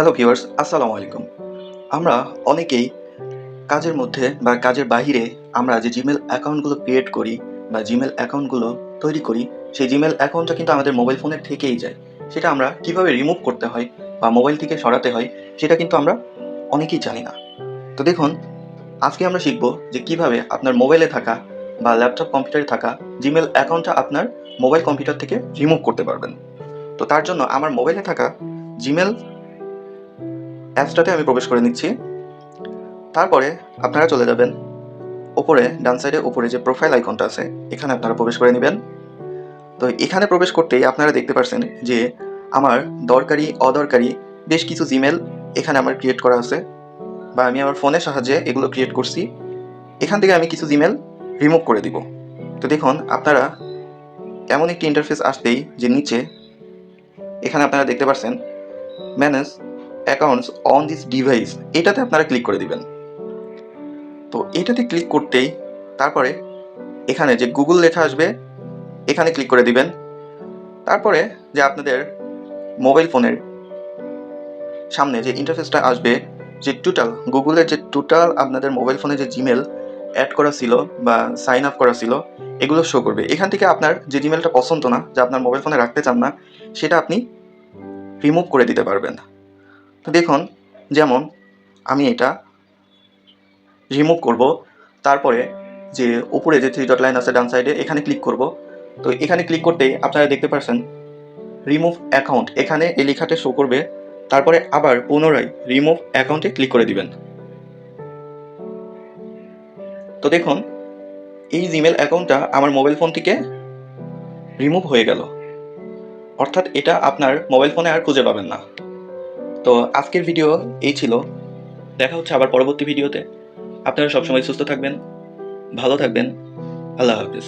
Hello viewers, আসসালামু আলাইকুম। আমরা অনেকেই কাজের মধ্যে বা কাজের বাহিরে আমরা যে জিমেল অ্যাকাউন্টগুলো ক্রিয়েট করি বা জিমেল অ্যাকাউন্টগুলো তৈরি করি, সেই জিমেল অ্যাকাউন্টটা কিন্তু আমাদের মোবাইল ফোনে থেকেই যায়। সেটা আমরা কিভাবে রিমুভ করতে হয় বা মোবাইল থেকে সরাতে হয়, সেটা কিন্তু আমরা অনেকেই জানি না। তো দেখুন, আজকে আমরা শিখব যে কিভাবে আপনার মোবাইলে থাকা বা ল্যাপটপ কম্পিউটারে থাকা জিমেল অ্যাকাউন্টটা আপনার মোবাইল কম্পিউটার থেকে রিমুভ করতে পারবেন। তো তার জন্য আমার মোবাইলে থাকা জিমেল অ্যাপসটাতে আমি প্রবেশ করে নিচ্ছি। তারপরে আপনারা চলে যাবেন ওপরে, ডান সাইডে ওপরে যে প্রোফাইল আইকনটা আছে, এখানে আপনারা প্রবেশ করে নেবেন। তো এখানে প্রবেশ করতেই আপনারা দেখতে পাচ্ছেন যে আমার দরকারি অদরকারি বেশ কিছু জিমেল এখানে আমার ক্রিয়েট করা আছে, বা আমি আমার ফোনের সাহায্যে এগুলো ক্রিয়েট করছি। এখান থেকে আমি কিছু জিমেল রিমুভ করে দিব। তো দেখুন, আপনারা এমন একটি ইন্টারফেস আসতেই যে নিচে এখানে আপনারা দেখতে পাচ্ছেন manage accounts on this device, এটাতে আপনারা ক্লিক করে দিবেন। তো এটাতে ক্লিক করতেই তারপরে এখানে যে গুগল লেখা আসবে, এখানে ক্লিক করে দিবেন। তারপরে যে আপনাদের মোবাইল ফোনের সামনে যে ইন্টারফেসটা আসবে, যে টোটাল গুগলের যে টোটাল আপনাদের মোবাইল ফোনে যে জিমেল অ্যাড করা ছিল বা সাইন আপ করা ছিল, এগুলো শো করবে। এখান থেকে আপনার যে জিমেলটা পছন্দ না, যা আপনার মোবাইল ফোনে রাখতে চান না, সেটা আপনি রিমুভ করে দিতে পারবেন। তো দেখুন, যেমন আমি এটা রিমুভ করব। তারপরে যে উপরে যে থ্রি ডট লাইন আছে ডান সাইডে, এখানে ক্লিক করব। তো এখানে ক্লিক করতেই আপনারা দেখতে পাচ্ছেন রিমুভ অ্যাকাউন্ট, এখানে এই লেখাটা শো করবে। তারপরে আবার পুনরায় রিমুভ অ্যাকাউন্টে ক্লিক করে দিবেন। তো দেখুন, এই জিমেল অ্যাকাউন্টটা আমার মোবাইল ফোন থেকে রিমুভ হয়ে গেল। অর্থাৎ এটা আপনার মোবাইল ফোনে আর খুঁজে পাবেন না। তো আজকের ভিডিও এই ছিল। দেখা হচ্ছে আবার পরবর্তী ভিডিওতে। আপনারা সবসময় সুস্থ থাকবেন, ভালো থাকবেন। আল্লাহ হাফিজ।